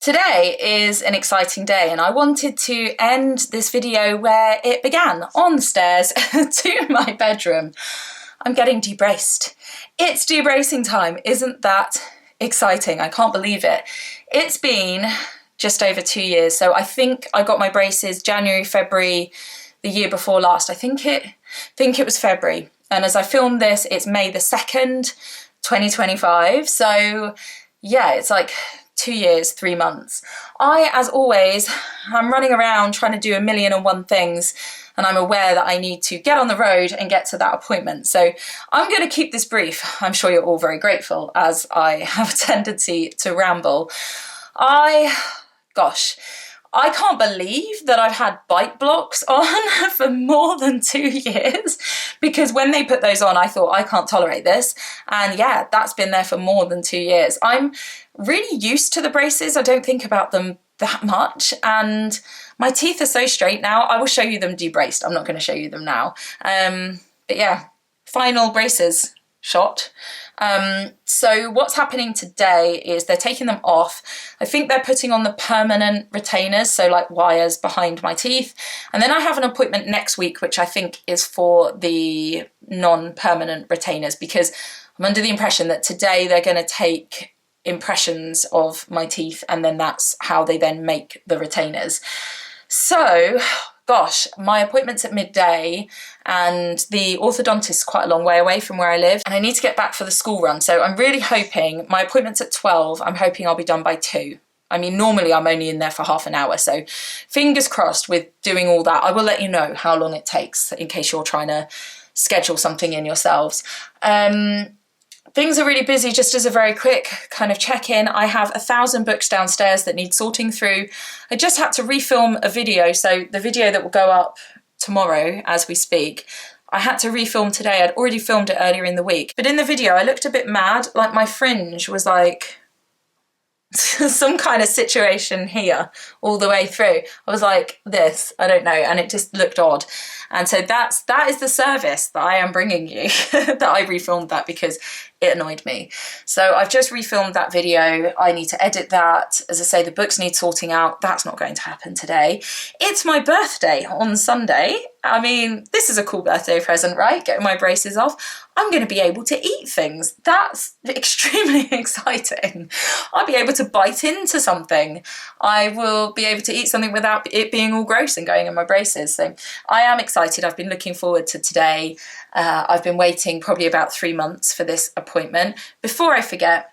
Today is an exciting day and I wanted to end this video where it began, on the stairs to my bedroom. I'm getting debraced. It's debracing time. Isn't that exciting? I can't believe it. It's been just over 2 years. So I think I got my braces January, February, the year before last. I think it was February. And as I filmed this, it's May the 2nd, 2025. So yeah, it's like 2 years, 3 months. As always, I'm running around trying to do 1,000,001 things, and I'm aware that I need to get on the road and get to that appointment. So I'm going to keep this brief. I'm sure you're all very grateful, as I have a tendency to ramble. I can't believe that I've had bite blocks on for more than 2 years, because when they put those on, I thought, I can't tolerate this. And yeah, that's been there for more than 2 years. I'm really used to the braces. I don't think about them that much. And my teeth are so straight now. I will show you them debraced. I'm not going to show you them now. But yeah, final braces shot. So what's happening today is they're taking them off. I think they're putting on the permanent retainers, so like wires behind my teeth. And then I have an appointment next week, which I think is for the non-permanent retainers, because I'm under the impression that today they're going to take impressions of my teeth and then that's how they then make the retainers. So gosh, my appointment's at midday and the orthodontist's quite a long way away from where I live, and I need to get back for the school run. So I'm really hoping, my appointment's at 12, I'm hoping I'll be done by 2. I mean, normally I'm only in there for half an hour, so fingers crossed with doing all that. I will let you know how long it takes in case you're trying to schedule something in yourselves. Things are really busy. Just as a very quick kind of check-in, I have 1,000 books downstairs that need sorting through. I just had to refilm a video, so the video that will go up tomorrow as we speak, I had to refilm today. I'd already filmed it earlier in the week, but in the video I looked a bit mad, like my fringe was like some kind of situation here all the way through. I was like this, I don't know, and it just looked odd. And so that is the service that I am bringing you, that I refilmed that because it annoyed me. So I've just refilmed that video. I need to edit that. As I say, the books need sorting out. That's not going to happen today. It's my birthday on Sunday. I mean, this is a cool birthday present, right? Getting my braces off. I'm going to be able to eat things. That's extremely exciting. I'll be able to bite into something. I will be able to eat something without it being all gross and going in my braces. So I am excited. I've been looking forward to today. I've been waiting probably about 3 months for this appointment. Before I forget,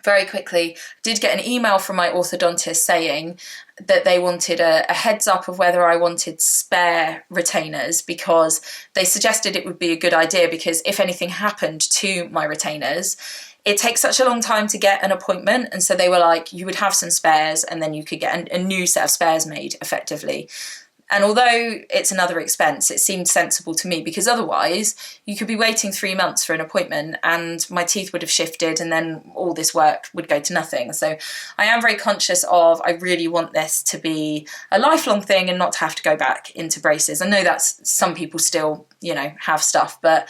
very quickly, I did get an email from my orthodontist saying that they wanted a heads up of whether I wanted spare retainers, because they suggested it would be a good idea, because if anything happened to my retainers, it takes such a long time to get an appointment. And so they were like, you would have some spares and then you could get a new set of spares made effectively. And although it's another expense, it seemed sensible to me, because otherwise you could be waiting 3 months for an appointment and my teeth would have shifted and then all this work would go to nothing. So I am very conscious of, I really want this to be a lifelong thing and not to have to go back into braces. I know that's some people still, you know, have stuff, but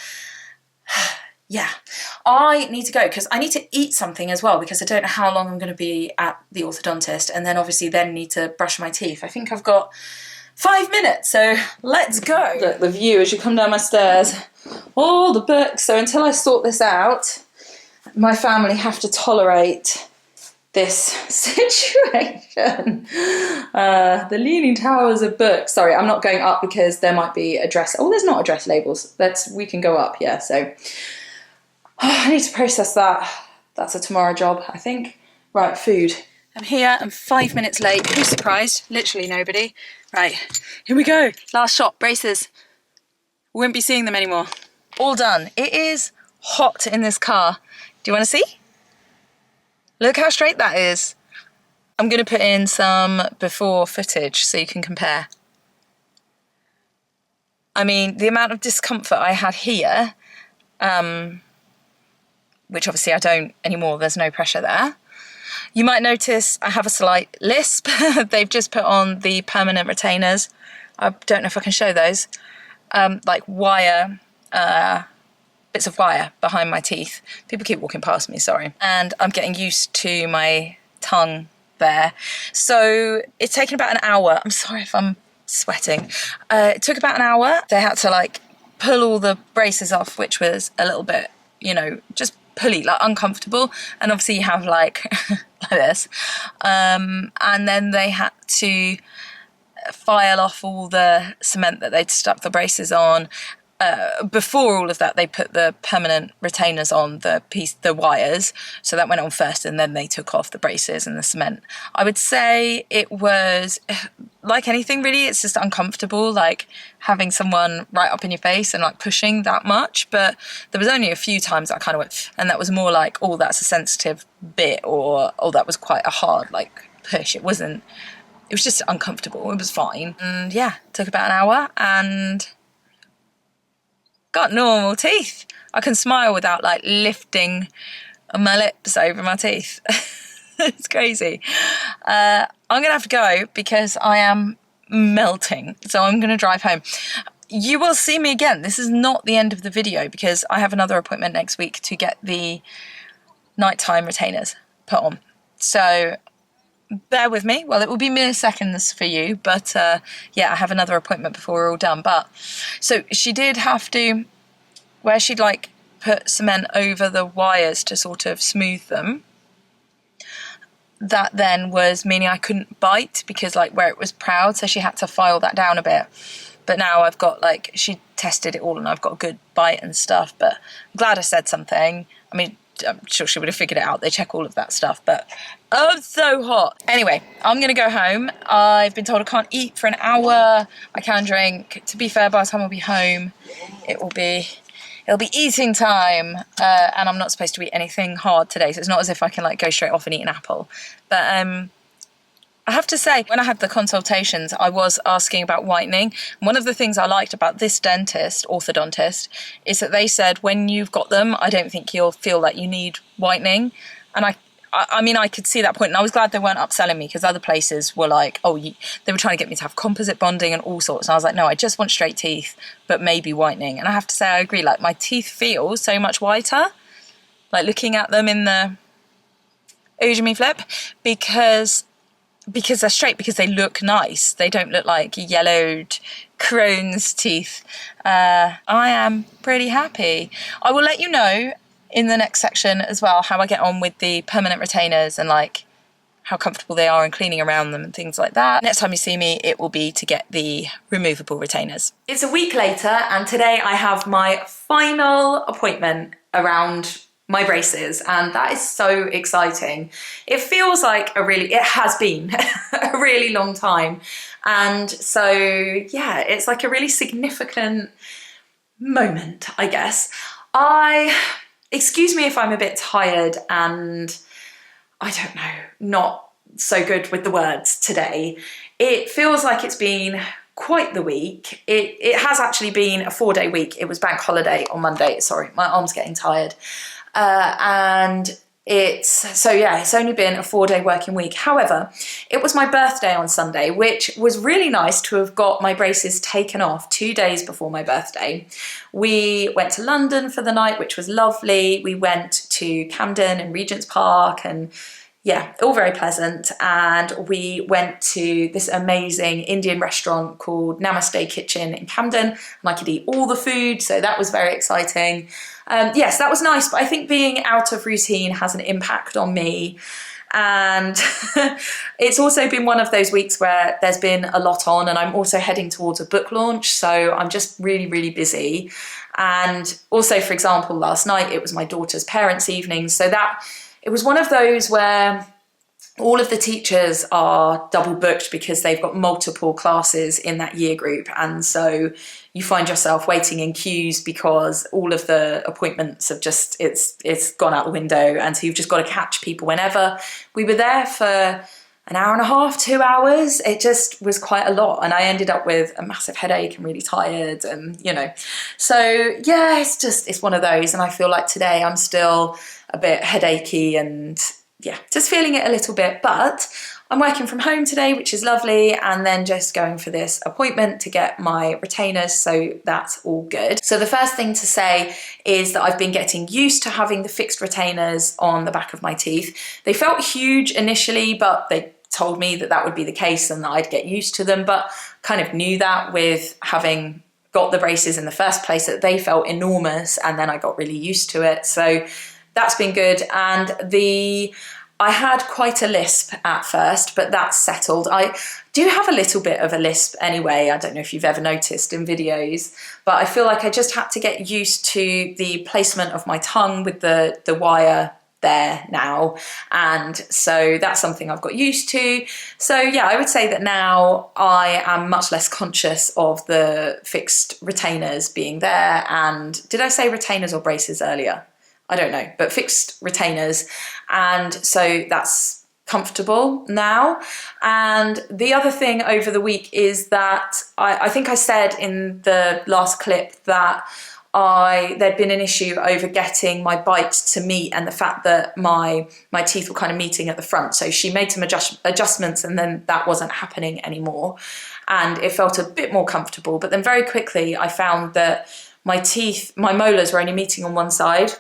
yeah, I need to go because I need to eat something as well, because I don't know how long I'm going to be at the orthodontist, and then obviously then need to brush my teeth. I think I've got 5 minutes, so let's go. Look, the view as you come down my stairs, all the books. So until I sort this out, my family have to tolerate this situation. The Leaning Towers of books. Sorry, I'm not going up because there might be address. Oh, there's not address labels. We can go up, yeah. So I need to process that. That's a tomorrow job, I think. Right, food. I'm here, I'm 5 minutes late. Who's surprised? Literally nobody. Right, here we go. Last shot, braces. Won't be seeing them anymore. All done. It is hot in this car. Do you want to see? Look how straight that is. I'm going to put in some before footage so you can compare. I mean, the amount of discomfort I had here, which obviously I don't anymore, there's no pressure there. You might notice I have a slight lisp. They've just put on the permanent retainers. I don't know if I can show those. Like wire, bits of wire behind my teeth. People keep walking past me, sorry. And I'm getting used to my tongue there. So it's taken about an hour. I'm sorry if I'm sweating. It took about an hour. They had to like pull all the braces off, which was a little bit, you know, just pulley, like uncomfortable. And obviously you have like like this. And then they had to file off all the cement that they'd stuck the braces on. Before all of that, they put the permanent retainers on the wires. So that went on first, and then they took off the braces and the cement. I would say it was like anything really. It's just uncomfortable, like having someone right up in your face and like pushing that much. But there was only a few times I kind of went, and that was more like, oh, that's a sensitive bit, or oh, that was quite a hard like push. It was just uncomfortable. It was fine. And yeah, took about an hour and got normal teeth. I can smile without like lifting my lips over my teeth. It's crazy. I'm gonna have to go because I am melting, so I'm gonna drive home. You will see me again. This is not the end of the video because I have another appointment next week to get the nighttime retainers put on. So bear with me. Well, it will be mere seconds for you, but yeah, I have another appointment before we're all done. But so she did have to, where she'd like put cement over the wires to sort of smooth them, that then was meaning I couldn't bite because like where it was proud, so she had to file that down a bit. But now I've got like, she tested it all and I've got a good bite and stuff, but I'm glad I said something. I mean, I'm sure she would have figured it out. They check all of that stuff, but I'm so hot. Anyway, I'm going to go home. I've been told I can't eat for an hour. I can drink. To be fair, by the time I'll be home, it'll be eating time. And I'm not supposed to eat anything hard today. So it's not as if I can like go straight off and eat an apple. But I have to say, when I had the consultations, I was asking about whitening. One of the things I liked about this dentist, orthodontist, is that they said when you've got them, I don't think you'll feel that you need whitening. And I mean, I could see that point, and I was glad they weren't upselling me because other places were like, oh, they were trying to get me to have composite bonding and all sorts. And I was like, no, I just want straight teeth, but maybe whitening. And I have to say, I agree. Like my teeth feel so much whiter, like looking at them in the Ujimi flip, because they're straight, because they look nice. They don't look like yellowed crone's teeth. I am pretty happy. I will let you know in the next section as well how I get on with the permanent retainers and like how comfortable they are and cleaning around them and things like that. Next time you see me, it will be to get the removable retainers. It's a week later and today I have my final appointment around my braces, and that is so exciting. It feels like it has been a really long time, and so yeah, it's like a really significant moment, I guess. Excuse me if I'm a bit tired and I don't know, not so good with the words today. It feels like it's been quite the week. It has actually been a 4-day week. It was bank holiday on Monday. Sorry, my arm's getting tired. And it's only been a 4-day working week. However, it was my birthday on Sunday, which was really nice to have got my braces taken off 2 days before my birthday. We went to London for the night, which was lovely. We went to Camden and Regent's Park, and yeah, all very pleasant. And we went to this amazing Indian restaurant called Namaste Kitchen in Camden, and I could eat all the food, so that was very exciting. Yes, that was nice, but I think being out of routine has an impact on me. And it's also been one of those weeks where there's been a lot on, and I'm also heading towards a book launch, so I'm just really, really busy. And also, for example, last night it was my daughter's parents' evening, so it was one of those where all of the teachers are double booked because they've got multiple classes in that year group, and so you find yourself waiting in queues because all of the appointments have just, it's gone out the window, and so you've just got to catch people whenever. We were there for an hour and a half, 2 hours. It just was quite a lot, and I ended up with a massive headache and really tired, and you know, so yeah, it's one of those, and I feel like today I'm still a bit headachy and yeah, just feeling it a little bit, but I'm working from home today, which is lovely, and then just going for this appointment to get my retainers, so that's all good. So the first thing to say is that I've been getting used to having the fixed retainers on the back of my teeth. They felt huge initially, but they told me that that would be the case and that I'd get used to them, but kind of knew that with having got the braces in the first place, that they felt enormous, and then I got really used to it. So that's been good. And I had quite a lisp at first, but that's settled. I do have a little bit of a lisp anyway. I don't know if you've ever noticed in videos, but I feel like I just had to get used to the placement of my tongue with the wire there now, and so that's something I've got used to. So yeah, I would say that now I am much less conscious of the fixed retainers being there. And did I say retainers or braces earlier? I don't know, but fixed retainers, and so that's comfortable now. And the other thing over the week is that I think I said in the last clip that there'd been an issue over getting my bite to meet, and the fact that my teeth were kind of meeting at the front. So she made some adjustments, and then that wasn't happening anymore, and it felt a bit more comfortable. But then very quickly I found that my molars were only meeting on one side,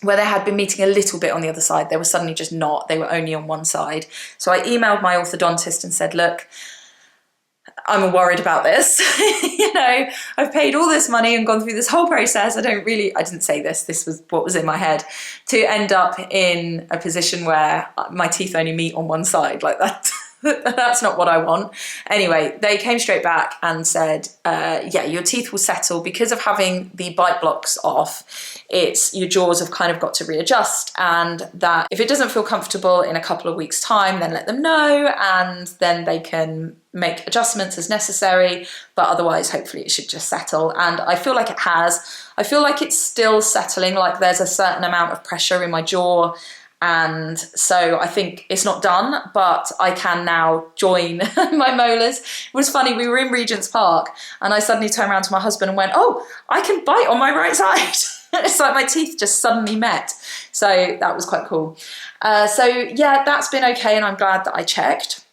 where they had been meeting a little bit on the other side. They were suddenly just not, they were only on one side. So I emailed my orthodontist and said, look, I'm worried about this. You know, I've paid all this money and gone through this whole process. I didn't say this was what was in my head, to end up in a position where my teeth only meet on one side like that. That's not what I want. Anyway, they came straight back and said, yeah, your teeth will settle because of having the bite blocks off. Your jaws have kind of got to readjust, and that if it doesn't feel comfortable in a couple of weeks' time, then let them know, and then they can make adjustments as necessary. But otherwise, hopefully it should just settle. And I feel like it has. I feel like it's still settling, like there's a certain amount of pressure in my jaw. And so I think it's not done, but I can now join my molars. It was funny, we were in Regent's Park and I suddenly turned around to my husband and went, oh, I can bite on my right side. It's like my teeth just suddenly met. So that was quite cool. So yeah, that's been okay, and I'm glad that I checked.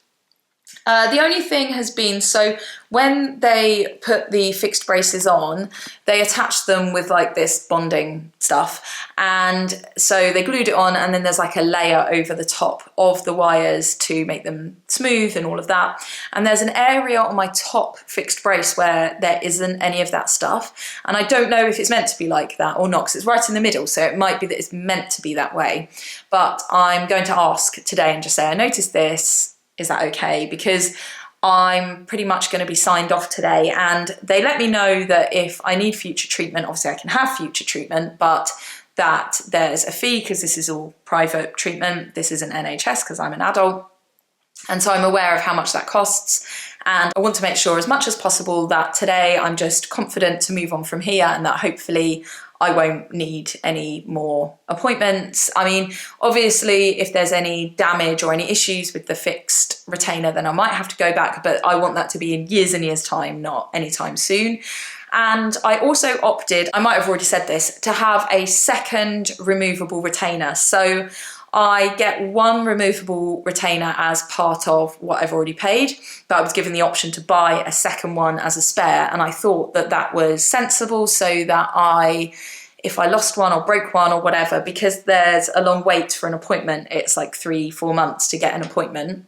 The only thing has been, so when they put the fixed braces on, they attached them with like this bonding stuff, and so they glued it on, and then there's like a layer over the top of the wires to make them smooth and all of that. And there's an area on my top fixed brace where there isn't any of that stuff, and I don't know if it's meant to be like that or not, because it's right in the middle, so it might be that it's meant to be that way. But I'm going to ask today and just say, I noticed this. Is that okay? Because I'm pretty much going to be signed off today, and they let me know that if I need future treatment, obviously I can have future treatment, but that there's a fee because this is all private treatment. This isn't NHS because I'm an adult. And so I'm aware of how much that costs, and I want to make sure as much as possible that today I'm just confident to move on from here, and that hopefully I won't need any more appointments. I mean, obviously, if there's any damage or any issues with the fixed retainer, then I might have to go back, but I want that to be in years and years' time, not anytime soon. And I also opted, I might have already said this, to have a second removable retainer. So I get one removable retainer as part of what I've already paid, but I was given the option to buy a second one as a spare, and I thought that that was sensible, so that if I lost one or broke one or whatever, because there's a long wait for an appointment, it's like 3-4 months to get an appointment.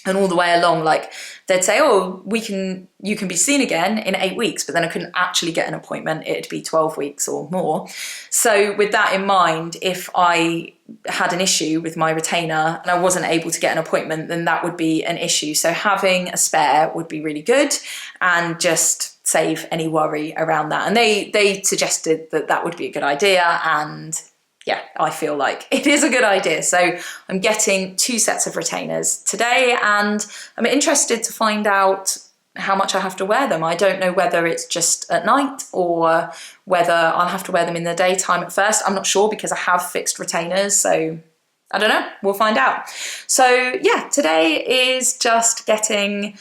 And all the way along, like they'd say, oh, you can be seen again in 8 weeks, but then I couldn't actually get an appointment. It'd be 12 weeks or more. So with that in mind, if I had an issue with my retainer and I wasn't able to get an appointment, then that would be an issue. So having a spare would be really good, and just save any worry around that. And they suggested that that would be a good idea, and yeah, I feel like it is a good idea. So I'm getting 2 sets of retainers today, and I'm interested to find out how much I have to wear them. I don't know whether it's just at night or whether I'll have to wear them in the daytime at first. I'm not sure because I have fixed retainers, so I don't know. We'll find out. So yeah, today is just getting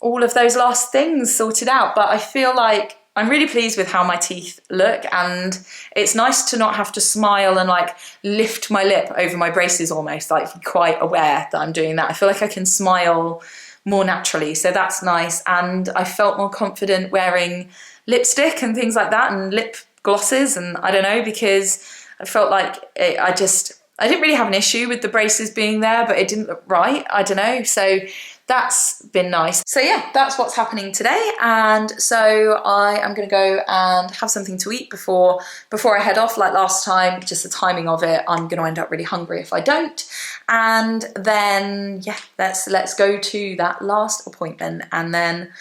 all of those last things sorted out, but I feel like I'm really pleased with how my teeth look, and it's nice to not have to smile and like lift my lip over my braces almost, like be quite aware that I'm doing that. I feel like I can smile more naturally, so that's nice. And I felt more confident wearing lipstick and things like that, and lip glosses, and I don't know, because I felt like I didn't really have an issue with the braces being there, but it didn't look right, I don't know, so that's been nice. So yeah, that's what's happening today, and so I am going to go and have something to eat before I head off. Like last time, just the timing of it, I'm going to end up really hungry if I don't. And then yeah, let's go to that last appointment, and then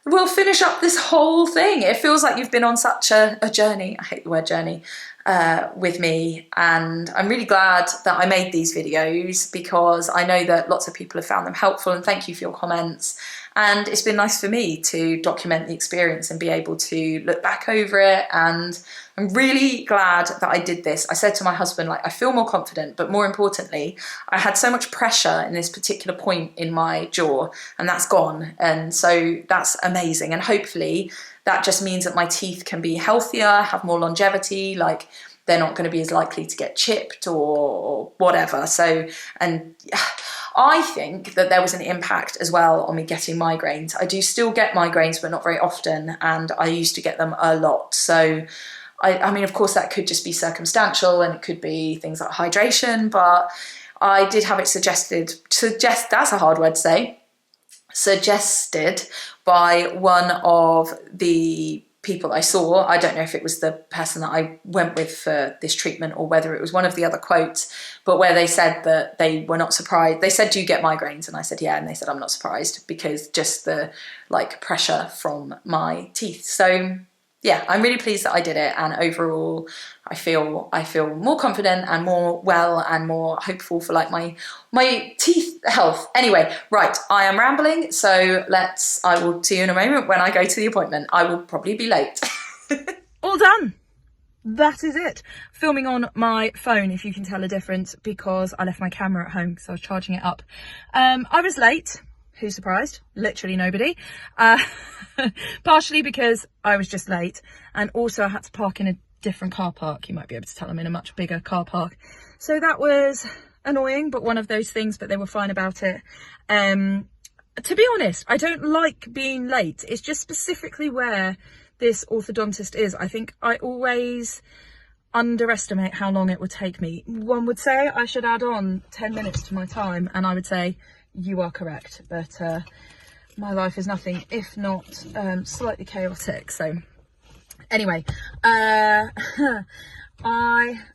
we'll finish up this whole thing. It feels like you've been on such a journey. I hate the word journey. With me, and I'm really glad that I made these videos, because I know that lots of people have found them helpful, and thank you for your comments. And it's been nice for me to document the experience and be able to look back over it, and I'm really glad that I did this. I said to my husband, like, I feel more confident, but more importantly, I had so much pressure in this particular point in my jaw, and that's gone, and so that's amazing. And hopefully that just means that my teeth can be healthier, have more longevity, like they're not going to be as likely to get chipped or whatever. So, and I think that there was an impact as well on me getting migraines. I do still get migraines, but not very often, and I used to get them a lot. So I mean, of course, that could just be circumstantial, and it could be things like hydration, but I did have it that's a hard word to say, suggested by one of the people I saw. I don't know if it was the person that I went with for this treatment or whether it was one of the other quotes, but where they said that they were not surprised. They said, do you get migraines? And I said, yeah. And they said, I'm not surprised, because just the like pressure from my teeth. So yeah, I'm really pleased that I did it, and overall I feel more confident and more well and more hopeful for like my teeth health. Anyway, right, I am rambling, so I will see you in a moment when I go to the appointment. I will probably be late. All done. That is it. Filming on my phone, if you can tell a difference, because I left my camera at home because I was charging it up. I was late. Who's surprised? Literally nobody. Partially because I was just late, and also I had to park in a different car park. You might be able to tell I'm in a much bigger car park. So that was annoying, but one of those things, but they were fine about it. To be honest, I don't like being late. It's just specifically where this orthodontist is. I think I always underestimate how long it would take me. One would say I should add on 10 minutes to my time, and I would say, you are correct, but my life is nothing if not slightly chaotic. So anyway, I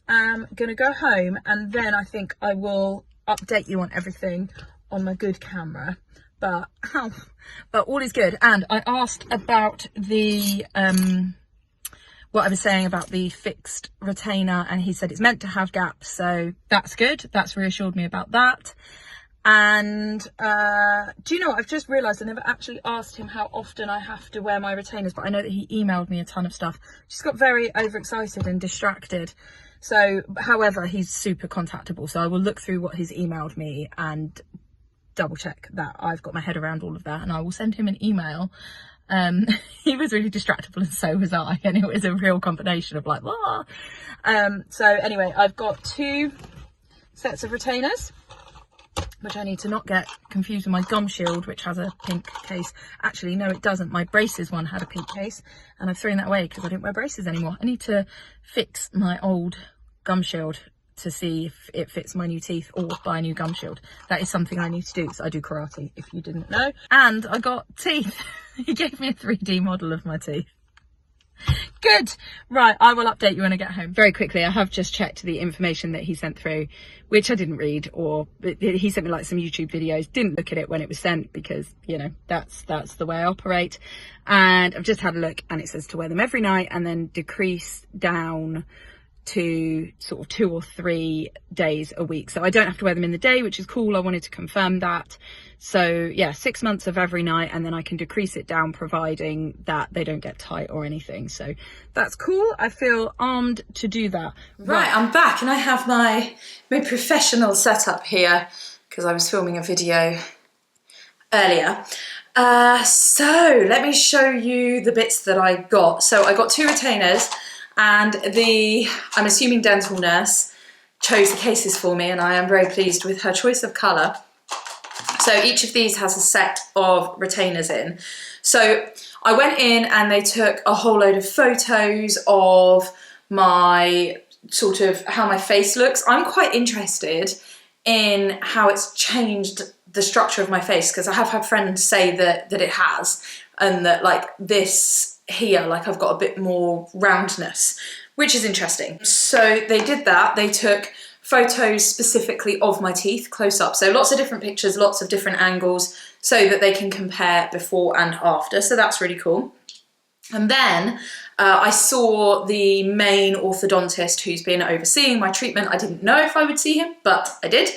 am gonna go home, and then I think I will update you on everything on my good camera, but all is good. And I asked about the what I was saying about the fixed retainer, and he said it's meant to have gaps, so that's good. That's reassured me about that. And do you know what, I've just realised I never actually asked him how often I have to wear my retainers, but I know that he emailed me a ton of stuff. Just got very overexcited and distracted. So, however, he's super contactable, so I will look through what he's emailed me and double check that I've got my head around all of that, and I will send him an email. He was really distractible, and so was I, and it was a real combination of like, ah. So anyway, I've got 2 sets of retainers, which I need to not get confused with my gum shield, which has a pink case. Actually, no, it doesn't. My braces one had a pink case, and I've thrown that away because I don't wear braces anymore. I need to fix my old gum shield to see if it fits my new teeth, or buy a new gum shield. That is something I need to do, so I do karate, if you didn't know. And I got teeth. He gave me a 3D model of my teeth. Good. Right, I will update you when I get home. Very quickly, I have just checked the information that he sent through, which I didn't read, or he sent me like some YouTube videos. Didn't look at it when it was sent, because, you know, that's the way I operate. And I've just had a look, and it says to wear them every night and then decrease down to sort of 2 or 3 days a week. So I don't have to wear them in the day, which is cool. I wanted to confirm that. So yeah, 6 months of every night, and then I can decrease it down, providing that they don't get tight or anything. So that's cool. I feel armed to do that. Right, I'm back, and I have my professional setup here, because I was filming a video earlier. So let me show you the bits that I got. So I got 2 retainers, and I'm assuming dental nurse chose the cases for me, and I am very pleased with her choice of colour. So each of these has a set of retainers in. So I went in and they took a whole load of photos of my sort of how my face looks. I'm quite interested in how it's changed the structure of my face, because I have had friends say that it has, and that like this here, like I've got a bit more roundness, which is interesting. So they did that. They took photos specifically of my teeth close up. So lots of different pictures, lots of different angles, so that they can compare before and after. So that's really cool. And then I saw the main orthodontist who's been overseeing my treatment. I didn't know if I would see him, but I did.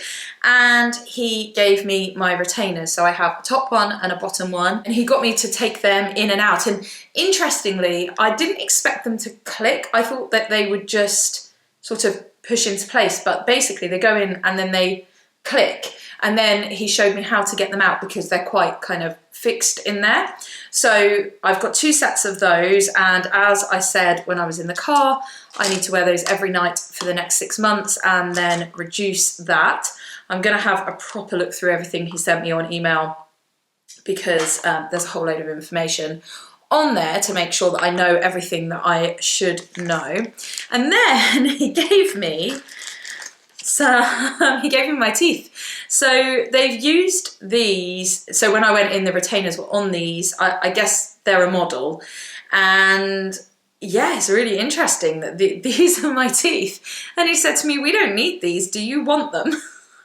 And he gave me my retainers. So I have a top one and a bottom one. And he got me to take them in and out. And interestingly, I didn't expect them to click. I thought that they would just sort of push into place. But basically they go in and then they click. And then he showed me how to get them out, because they're quite kind of fixed in there. So I've got 2 sets of those, and as I said when I was in the car, I need to wear those every night for the next 6 months and then reduce that. I'm going to have a proper look through everything he sent me on email, because there's a whole load of information on there to make sure that I know everything that I should know. And then he gave me my teeth. So they've used these. So when I went in, the retainers were on these. I guess they're a model. And yeah, it's really interesting that these are my teeth. And he said to me, "We don't need these. Do you want them?"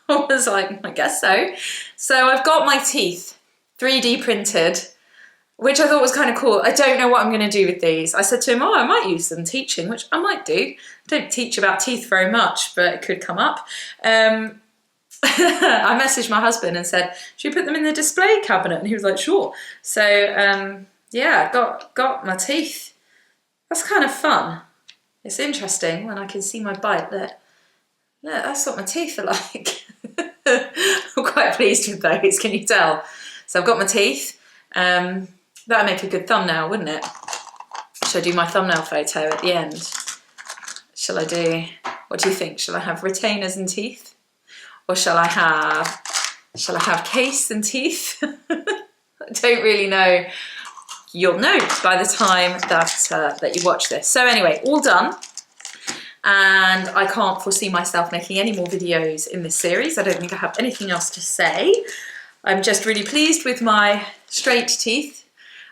I was like, "I guess so." So I've got my teeth 3D printed, which I thought was kind of cool. I don't know what I'm going to do with these. I said to him, "Oh, I might use them teaching," which I might do. I don't teach about teeth very much, but it could come up. I messaged my husband and said, "Should we put them in the display cabinet?" And he was like, "Sure." So yeah, got my teeth. That's kind of fun. It's interesting when I can see my bite. Look, that's what my teeth are like. I'm quite pleased with those, can you tell? So I've got my teeth. That'd make a good thumbnail, wouldn't it? Should I do my thumbnail photo at the end? Shall I do, what do you think? Shall I have retainers and teeth? Or shall I have case and teeth? I don't really know. You'll know by the time that you watch this. So anyway, all done. And I can't foresee myself making any more videos in this series. I don't think I have anything else to say. I'm just really pleased with my straight teeth.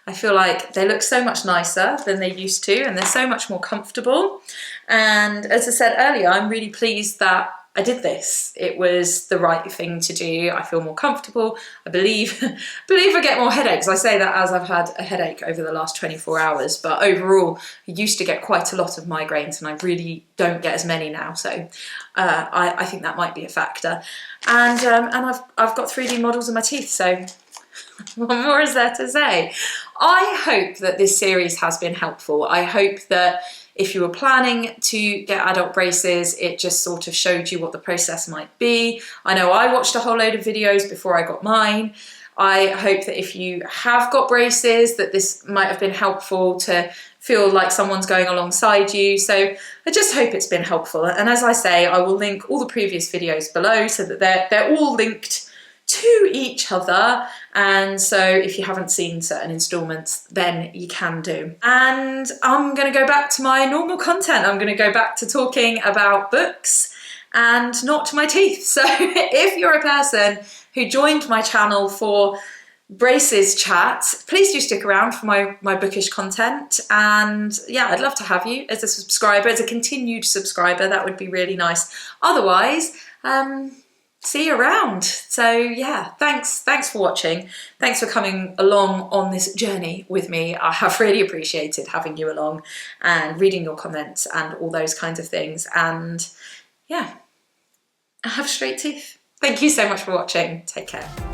I feel like they look so much nicer than they used to, and they're so much more comfortable. And as I said earlier, I'm really pleased that I did this. It was the right thing to do. I feel more comfortable. I believe I get more headaches. I say that as I've had a headache over the last 24 hours, but overall, I used to get quite a lot of migraines, and I really don't get as many now. So I think that might be a factor. And I've got 3D models of my teeth. So what more is there to say? I hope that this series has been helpful. I hope that if you were planning to get adult braces, it just sort of showed you what the process might be. I know I watched a whole load of videos before I got mine. I hope that if you have got braces, that this might have been helpful to feel like someone's going alongside you. So I just hope it's been helpful. And as I say, I will link all the previous videos below so that they're all linked to each other, and so if you haven't seen certain installments, then you can do. And I'm going to go back to my normal content. I'm going to go back to talking about books and not my teeth. So if you're a person who joined my channel for braces chat, please do stick around for my bookish content. And yeah, I'd love to have you as a subscriber, as a continued subscriber. That would be really nice. Otherwise, see you around. So yeah, thanks for watching. Thanks for coming along on this journey with me. I have really appreciated having you along and reading your comments and all those kinds of things. And yeah, I have straight teeth. Thank you so much for watching. Take care.